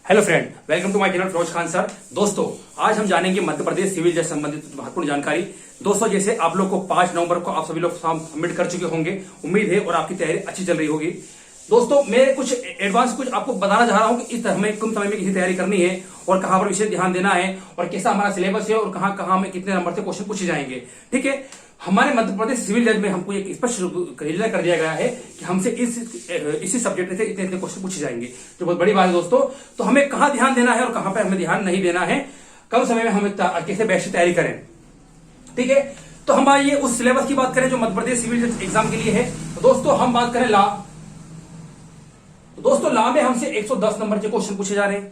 Hello friend, welcome to my channel Firoz Khan sir. दोस्तों, आज हम जानेंगे मध्य प्रदेश सिविल जज संबंधित महत्वपूर्ण जानकारी। दोस्तों, जैसे आप लोग को 5 नवंबर को आप सभी लोग सबमिट कर चुके होंगे, उम्मीद है, और आपकी तैयारी अच्छी चल रही होगी। दोस्तों, मैं कुछ एडवांस कुछ आपको बताना चाह रहा हूं कि इस हमें कम समय में किसी तैयारी करनी है और कहां पर विशेष ध्यान देना है और कैसा हमारा सिलेबस है और कहां कहां में कितने नंबर से क्वेश्चन पूछे जाएंगे। ठीक है, हमारे मध्य प्रदेश सिविल जज में हमको एक स्पष्ट क्लियर कर दिया गया है कि हमसे इसी सब्जेक्ट से इतने इतने क्वेश्चन पूछे जाएंगे, जो बहुत बड़ी बात है दोस्तों। तो हमें कहां ध्यान देना है और कहां पर हमें ध्यान नहीं देना है, कम समय में हमें कैसे बेस्ट तैयारी करें। ठीक है, तो हम आइए उस सिलेबस की बात करें जो मध्य प्रदेश सिविल जज एग्जाम के लिए है। तो दोस्तों, हम बात करें लॉ। तो दोस्तों, लॉ में हमसे 110 नंबर के क्वेश्चन पूछे जा रहे हैं।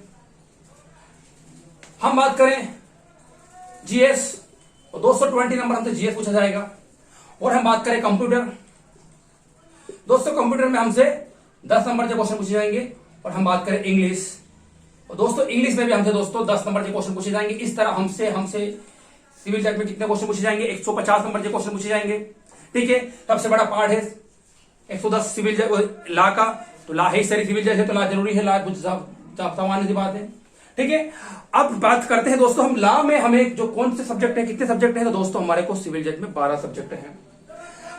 हम बात करें जीएस, तो 220 नंबर हमसे जीएस पूछा जाएगा। और हम बात करें कंप्यूटर, दोस्तों कंप्यूटर में हमसे 10 नंबर के क्वेश्चन पूछे जाएंगे। और हम बात करें इंग्लिश, और दोस्तों इंग्लिश में भी हमसे दोस्तों 10 नंबर के क्वेश्चन पूछे जाएंगे। इस तरह हमसे सिविल जज में कितने क्वेश्चन पूछे जाएंगे? 150 नंबर के क्वेश्चन पूछे जाएंगे। ठीक है, सबसे बड़ा पार्ट है 110 सिविल जज लॉ का। तो लॉ है सारी सिविल जज है, तो लॉ जरूरी है, लॉ कुछ सामान्य सी बात है। ठीक है, अब बात करते हैं दोस्तों हम लॉ में हमें जो कौन से सब्जेक्ट है, कितने सब्जेक्ट है। तो दोस्तों हमारे को सिविल जज में 12 सब्जेक्ट हैं।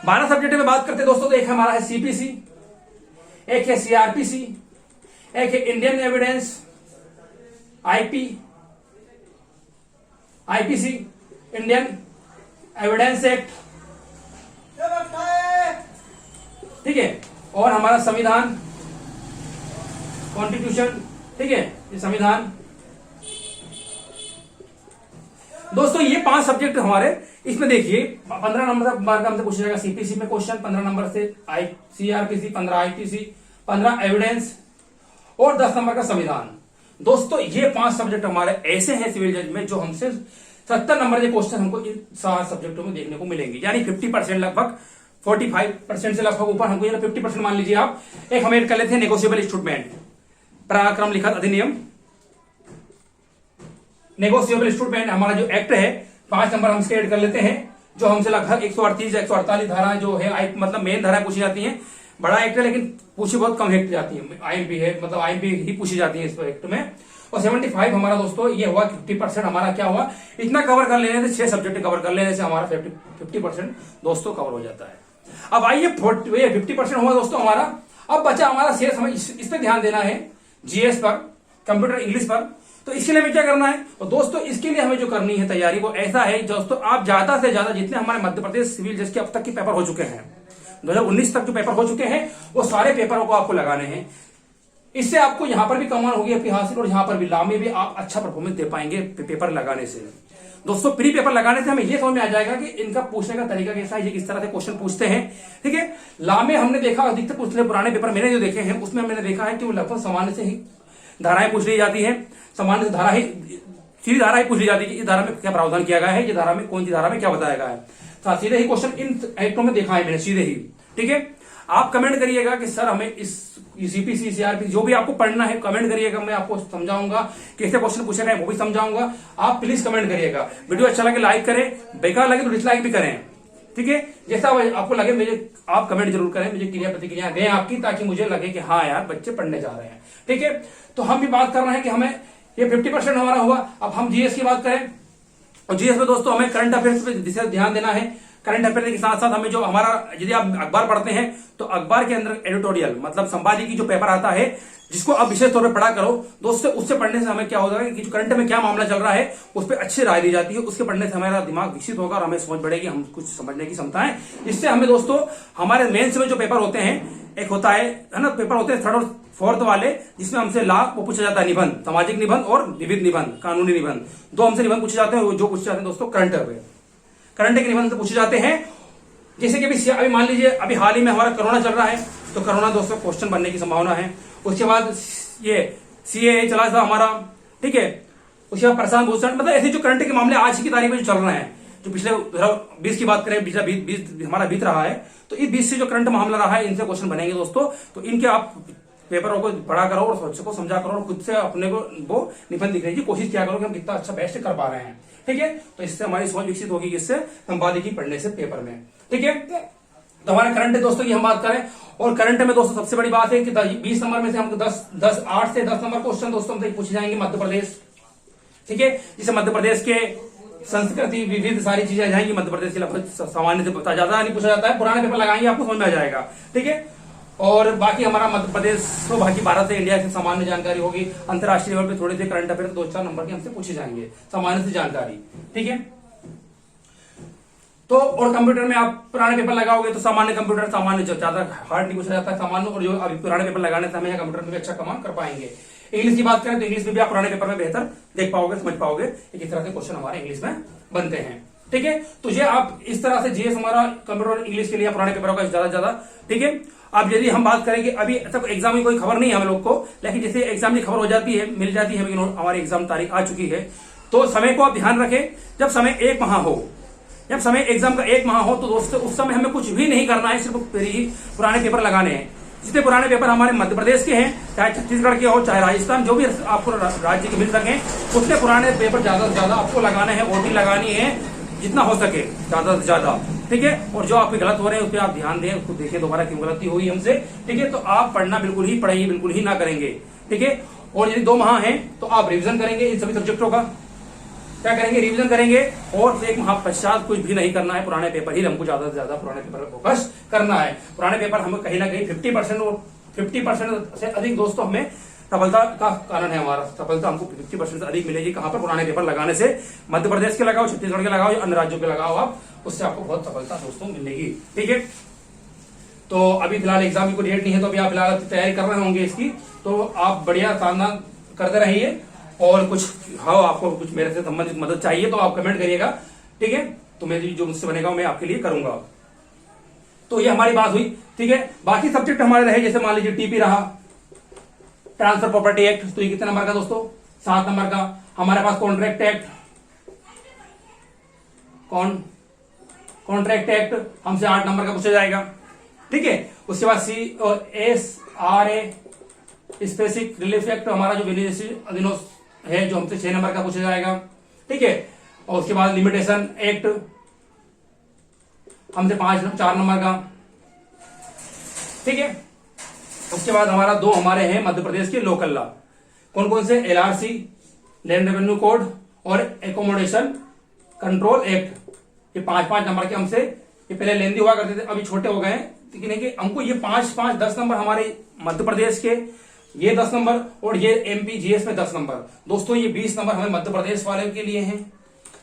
12 सब्जेक्ट में बात करते हैं दोस्तों, तो एक हमारा है सीपीसी, एक है सीआरपीसी, एक है Indian evidence IPC, Indian evidence act. ठीक है, और हमारा संविधान, कॉन्स्टिट्यूशन। ठीक है, ये संविधान। दोस्तों ये 5 सब्जेक्ट हमारे, इसमें देखिए 15 नंबर मार्क हमसे पूछा जाएगा सीपीसी में क्वेश्चन, 15 नंबर से सीआरपीसी, 15 आईपीसी, 15 एविडेंस और 10 नंबर का संविधान। दोस्तों ये 5 सब्जेक्ट हमारे ऐसे हैं सिविल जज में जो हमसे 70 नंबर के क्वेश्चन हमको इन 7 सब्जेक्टों में देखने को मिलेंगे, यानी 50% लगभग 45% से लगभग ऊपर हमको, 50% मान लीजिए आप। एक हम ऐड कर लेते हैं नेगोशिएबल इंस्ट्रूमेंट, पराक्रम लिखित अधिनियम। नेगोशिएबल इंस्ट्रूमेंट हमारा जो एक्ट है, 5 नंबर हम इसके ऐड कर लेते हैं, जो हमसे लगभग 138 या 148 धारा जो है, मतलब मेन धारा पूछी जाती है। बड़ा एक्ट है लेकिन पूछी बहुत कम एक्ट जाती है, आईएमपी है, मतलब आईएमपी ही पूछी जाती है इस एक्ट में। और 75 हमारा दोस्तों ये हुआ, 50% हमारा क्या हुआ, इतना कवर कर लेने से, 6 सब्जेक्ट कवर कर लेने से हमारा 50% दोस्तों कवर हो जाता है। अब आइए 50% हुआ दोस्तों हमारा। अब बचा हमारा शेष, हमें इस पर ध्यान देना है, जीएस पर, कंप्यूटर इंग्लिश पर। तो इसके लिए हमें क्या करना है? तो दोस्तों इसके लिए हमें जो करनी है तैयारी, वो ऐसा है दोस्तों, आप ज्यादा से ज्यादा जितने हमारे मध्य प्रदेश सिविल जज के अब तक के पेपर हो चुके हैं, 2019 तक जो पेपर हो चुके हैं, वो सारे पेपरों को आपको लगाने हैं। इससे आपको यहां पर भी कमान होगी आपकी हासिल, और यहां पर भी लॉ में भी आप अच्छा परफॉर्मेंस दे पाएंगे पेपर लगाने से। दोस्तों प्री पेपर लगाने से हमें यह समझ में आ जाएगा कि इनका पूछने का तरीका कैसा है, ये किस तरह से क्वेश्चन पूछते हैं। ठीक है, लॉ में हमने देखा अधिकतर पूछने, पुराने पेपर मैंने जो देखे हैं उसमें मैंने देखा है कि वो लगभग सामान्य से ही धाराएं पूछ ली जाती है, सामान्य से धारा ही, सीधी धारा ही पूछ ली जाती है कि इस धारा में क्या प्रावधान किया गया है, ये धारा में कौन सी धारा में क्या बताया गया है। सीधे ही क्वेश्चन इन एक्टों में देखा है मैंने, सीधे ही। ठीक है, आप कमेंट करिएगा कि सर हमें इस सीपीसी सीआरपी जो भी आपको पढ़ना है कमेंट करिएगा, मैं आपको समझाऊंगा, कैसे क्वेश्चन पूछे गए वो भी समझाऊंगा। आप प्लीज कमेंट करिएगा। वीडियो अच्छा लगे लाइक करें, बेकार लगे तो डिसलाइक भी करें। ठीक है, जैसा आपको लगे मुझे आप कमेंट जरूर करें, मुझे क्रिया प्रतिक्रिया दें आपकी, ताकि मुझे लगे कि हाँ यार बच्चे पढ़ने जा रहे हैं। ठीक है, तो हम भी बात कर रहे हैं कि हमें ये 50% हमारा हुआ। अब हम जीएस की बात करें, और जीएस में दोस्तों हमें करंट अफेयर्स पे ध्यान देना है। करंट अफेयर के साथ साथ हमें जो हमारा, यदि आप अखबार पढ़ते हैं तो अखबार के अंदर एडिटोरियल, मतलब संपादकीय जो पेपर आता है, जिसको आप विशेष तौर पर पढ़ा करो दोस्तों, उससे पढ़ने से हमें क्या होगा कि जो करंट में क्या मामला चल रहा है उस पर अच्छी राय दी जाती है। उसके पढ़ने से हमारा दिमाग विकसित होगा और हमें समझ बढ़ेगी, हम कुछ समझने की क्षमता है। इससे हमें दोस्तों हमारे मेंस में जो पेपर होते हैं, एक होता है ना, पेपर होते हैं 3rd और 4th वाले, जिसमें हमसे लॉ वो पूछा जाता है, निबंध, सामाजिक निबंध और विविध निबंध, कानूनी निबंध, 2 हमसे निबंध पूछे जाते हैं। जो पूछे जाते हैं दोस्तों करंट अफेयर, करंट के निबंध से पूछे जाते हैं। जैसे कि अभी मान लीजिए अभी हाल ही में हमारा कोरोना चल रहा है, तो कोरोना दोस्तों क्वेश्चन बनने की संभावना है। उसके बाद ये सीएए चला था हमारा। ठीक है, उसके बाद प्रशांत भूषण, मतलब ऐसे जो करंट के मामले आज की तारीख में जो चल रहे हैं, जो पिछले 2020 की बात करें, पिछला 20 हमारा बीत रहा है, तो इस 20 से जो करंट मामला रहा है, इनसे क्वेश्चन बनेंगे दोस्तों। तो इनके आप पेपरों को पढ़ा करो और सोच को समझा करो, और खुद से अपने को वो निबंध लिखने की कोशिश किया करो कि हम कितना अच्छा बेस्ट कर पा रहे हैं। ठीक है, तो इससे हमारी समझ विकसित होगी, इससे संपादकीय पढ़ने से पेपर में। ठीक है, तो हमारे करंट दोस्तों की हम बात करें, और करंट में दोस्तों सबसे बड़ी बात है कि 20 नंबर में से हमको 8 से 10 नंबर क्वेश्चन दोस्तों हमसे पूछे जाएंगे मध्य प्रदेश, ठीक है। जिसे मध्य प्रदेश के संस्कृति विविध सारी चीजें आ जाएंगी। मध्य प्रदेश के लगभग सामान्य से पता ज्यादा नहीं पूछा जाता है, पुराने पेपर लगाएंगे आपको समझ में आ जाएगा, ठीक है। और बाकी हमारा मध्य प्रदेश तो बाकी भारत से इंडिया से सामान्य जानकारी होगी। अंतरराष्ट्रीय लेवल पे थोड़े से करंट अफेयर 2-4 नंबर के हमसे पूछे जाएंगे, सामान्य से जानकारी, ठीक है। तो और कंप्यूटर में आप पुराने पेपर लगाओगे तो सामान्य कंप्यूटर सामान्य ज्यादा हार्ड नहीं पूछा जाता है सामान्य, और जो अभी पुराने पेपर लगाने से हमें कंप्यूटर में भी अच्छा कमाल कर पाएंगे। इंग्लिश की बात करें तो इंग्लिश में भी आप पुराने पेपर में बेहतर देख पाओगे, समझ पाओगे किस तरह के क्वेश्चन हमारे इंग्लिश में बनते हैं, ठीक है। तो ये आप इस तरह से जीएस हमारा कंप्यूटर इंग्लिश के लिए पुराने पेपरों का ज्यादा, ठीक है। अब यदि हम बात करें कि अभी तक एग्जाम की कोई खबर नहीं है हम लोग को, लेकिन जैसे एग्जाम की खबर हो जाती है, मिल जाती है, हमारी एग्जाम तारीख आ चुकी है, तो समय को आप ध्यान रखें। जब समय 1 माह हो, जब समय एग्जाम का 1 माह हो, तो दोस्तों उस समय हमें कुछ भी नहीं करना है, सिर्फ पुराने पेपर लगाने हैं। जितने पुराने पेपर हमारे मध्य प्रदेश के हैं, चाहे छत्तीसगढ़ के हो, चाहे राजस्थान, जो भी आपको राज्य के मिल सके, उतने पुराने पेपर ज्यादा से ज्यादा आपको लगाने हैं, ओटी लगानी है जितना हो सके ज्यादा से ज्यादा, ठीक है। और जो आपके गलत हो रहे हैं उस पर आप ध्यान दें, उसको देखें दोबारा क्यों गलती हुई हमसे, ठीक है। तो आप पढ़ना पढ़ाई बिल्कुल ही ना करेंगे, ठीक है। और यदि 2 माह है तो आप रिविजन करेंगे इन सभी सब्जेक्टों का, क्या करेंगे, रिवीजन करेंगे। और 1 माह पश्चात कुछ भी नहीं करना है, पुराने पेपर ही हमको ज्यादा से ज्यादा पुराने पेपर पर फोकस करना है। पुराने पेपर हमें कहीं ना कहीं 50% से अधिक दोस्तों हमें सफलता का कारण है, हमारा सफलता हमको 50% से अधिक मिलेगी कहां पर, पुराने पेपर लगाने से। मध्य प्रदेश के लगाओ, छत्तीसगढ़ के लगाओ, अन्य राज्यों के लगाओ, आप उससे आपको बहुत सफलता दोस्तों मिलेगी, ठीक है। तो अभी फिलहाल एग्जाम की कोई डेट नहीं है, तो अभी आप फिलहाल तैयारी कर रहे होंगे इसकी, तो आप बढ़िया सामना करते रहिए। और कुछ आपको कुछ मेरे से संबंधित मदद चाहिए तो आप कमेंट करिएगा, ठीक है। तो मैं जो मुझसे बनेगा मैं आपके लिए करूंगा। तो ये हमारी बात हुई, ठीक है। बाकी सब्जेक्ट हमारे रहे, जैसे मान लीजिए टीपी रहा, ट्रांसफर प्रॉपर्टी एक्ट, तो ये कितने नंबर का दोस्तों, 7 नंबर का। हमारे पास कॉन्ट्रैक्ट एक्ट, कॉन्ट्रैक्ट एक्ट हमसे 8 नंबर का पूछा जाएगा, ठीक है। उसके बाद CSRA स्पेसिफिक रिलीफ एक्ट, हमारा जो विनियोजित अधिनियम है, जो हमसे 6 नंबर का पूछा जाएगा, ठीक है। और उसके बाद लिमिटेशन एक्ट हमसे 4 नंबर का, ठीक है। उसके बाद हमारा 2 हमारे हैं मध्य प्रदेश के लोकल लॉ, कौन कौन से, LRC लैंड रेवेन्यू कोड और एकोमोडेशन कंट्रोल एक्ट, ये 5-5 नंबर के हमसे, ये पहले लेंदी हुआ करते थे, अभी छोटे हो गए हैं, लेकिन हमको ये 5-5 10 नंबर हमारे मध्य प्रदेश के, ये 10 नंबर, और ये MP GS में 10 नंबर। दोस्तों ये 20 नंबर हमें मध्य प्रदेश वाले के लिए हैं,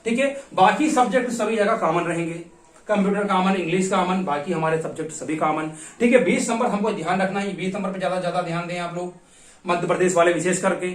ठीक है। बाकी सब्जेक्ट सभी जगह कॉमन रहेंगे, कंप्यूटर कॉमन, इंग्लिश कॉमन, बाकी हमारे सब्जेक्ट सभी कॉमन, ठीक है। 20 नंबर हमको ध्यान रखना है, 20 नंबर पे ज्यादा ध्यान दें आप लोग, मध्य प्रदेश वाले विशेष करके।